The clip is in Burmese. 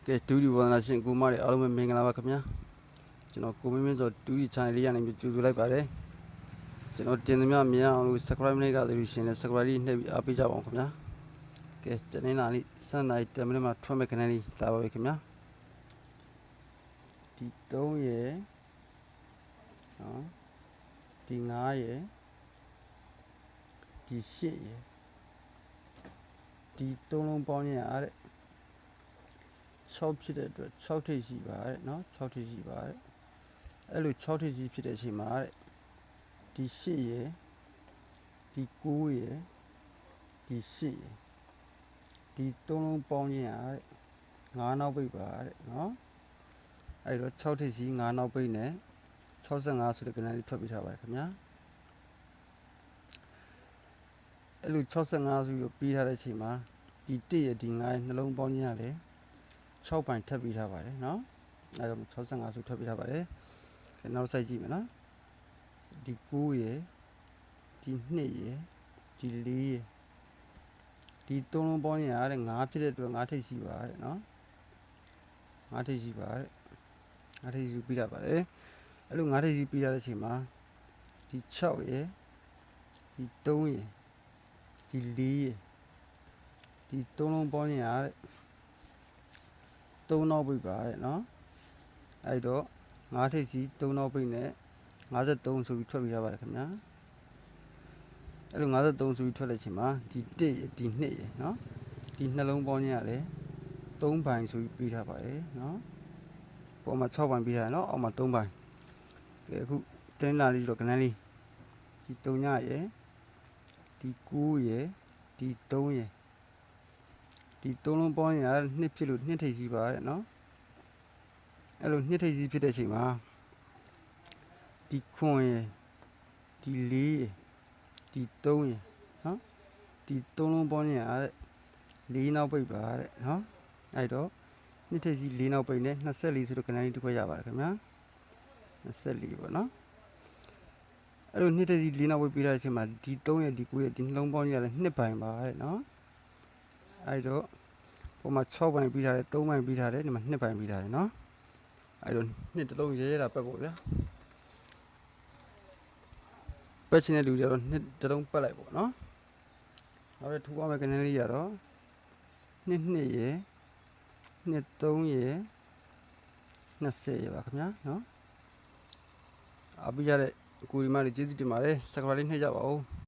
ကဲဒူးဒီဝါနာရှင်ကိုမတွေအားလုံးပဲမင်္ဂလာပါခင်ဗျာကျွန်တော်ကိုမင်းမင်းဆိုဒူးဒီ channel လေးရနေပြီးကြိုဆိုလိုက်ပါတယ်ကျွန်တော်တင်သမျှမြင်အောင်လို့ subscribe လေးကသလို့ရှင်လဲ subscribe လေးနှိပ်ပြီးအားပေးကြပါအောင်ခင်ဗျာကဲတနေ့နာလေး7နာရီ10မိနစ်မှာထွက်မဲ့ခဏလေးလာပါပြီခင်ဗျာဒီ3ရယ်နော်ဒီ9ရယ်ဒီ8ရယ်ဒီ3လုံးပေါင်းရင်အားတဲ့6ဖြစ်တဲ့အတွက်6ထိပ်ရှိပါတယ်เนาะ6ထိပ်ရှိပါတယ်အဲ့လို6ထိပ်ရှိဖြစ်တဲ့အချိန်မှာတဲ့ဒီ8ရယ်ဒီ9ရယ်ဒီ8ရယ်ဒီ3လုံးပေါင်းခြင်းอ่ะတဲ့9နောက်ပိတ်ပါတဲ့เนาะအဲ့တော့6ထိပ်ရှိ9နောက်ပိတ်နဲ့65ဆိုတဲ့ကဏ္ဍလေးထွက်ပြထားပါတယ်ခင်ဗျာအဲ့လို65ဆိုပြီးပြီးထားတဲ့အချိန်မှာဒီ1ရယ်ဒီ9ရယ်နှလုံးပေါင်းခြင်းရတယ်6ပိုင်ထပ်ပြီးထားပါတယ်เนาะအဲဒါ65ဆိုထပ်ပြီးထားပါတယ်နောက်စိုက်ကြည့်မယ်နော်ဒီ9ရယ်ဒီ2ရယ်ဒီ4ရယ်ဒီ3လုံးပေါင်းရင်အားတဲ့9ဖြစ်တဲ့အတွက်9ထိပ်ရှိပါတယ်เนาะ9ထိပ်ရှိပါတယ်9ထိပ်ရှိပြီးတာပါတယ်အဲ့လို9ထိပ်ရှိပြီးရတဲ့အချိန်မှာဒီ6ရယ်ဒီ3ရယ်ဒီ4ရယ်ဒီ3လုံးပေါင်းရင်အားတဲ့3နောက်ပိတ်ပါတဲ့เนาะအဲ့တော့9ထိပ်စီ3နောက်ပိတ်နဲ့53ဆိုပြီးထွက်ပြီးရပါတယ်ခင်ဗျာအဲ့လို53ဆိုပြီးထွက်လိုက်ချိန်မှာဒီ1ရဒီ2ရเนาะဒီနှလုံးပေါင်းခြင်းရတယ်3ပိုင်ဆိုပြီးပြီးထားပါတယ်เนาะပေါ်မှာ6ပိုင်ပြီးထားရเนาะအောက်မှာ3ပိုင်ကဲအခုတင်းလာလေးတော့ကနန်းလေးဒီ3ညရဒီ9ရဒီ3ရဒီ3လုံးပေါင်းရင်2ဖြစ်လို့2ထိပ်စီပါတဲ့เนาะအဲ့လို2ထိပ်စီဖြစ်တဲ့အချိန်မှာဒီ9ရဒီ4ရဒီ3ရနော်ဒီ3လုံးပေါင်းရင်4နောက်ပိတ်ပါတဲ့နော်အဲ့တော့2ထိပ်စီ4နောက်ပိတ်နဲ့24ဆိုတော့ကဏ္ဍလေးတစ်ခွက်ရပါတယ်ခင်ဗျာ24ပေါ့နော်အဲ့လို2ထိပ်စီ4နောက်ပိတ်ပြီးတဲ့အချိန်မှာဒီ3ရဒီ9ရဒီနှလုံးပေါင်းရ2ပိုင်ပါတဲ့နော်အဲ့တော့ပုံမှာ6ပိုင်ပြီးထားတယ်3ပိုင်ပြီးထားတယ်ဒီမှာ2ပိုင်ပြီးထားတယ်နော်အဲ့တော့2တစ်လုံးရဲရဲတာပတ်ဖို့ဗျာပတ်ချင်တဲ့လူတွေတော့2တစ်လုံးပတ်လိုက်ပေါ့နော်နောက်ထပ်ထူအောင်မဲ့ကဏ္ဍလေးရတော့2ရယ်3ရယ်20ရယ်ပါခင်ဗျာနော်အပိရတဲ့အကူဒီမလေးကျေးဇူးတင်ပါတယ်စကပါလေးနှိပ်ကြပါဦး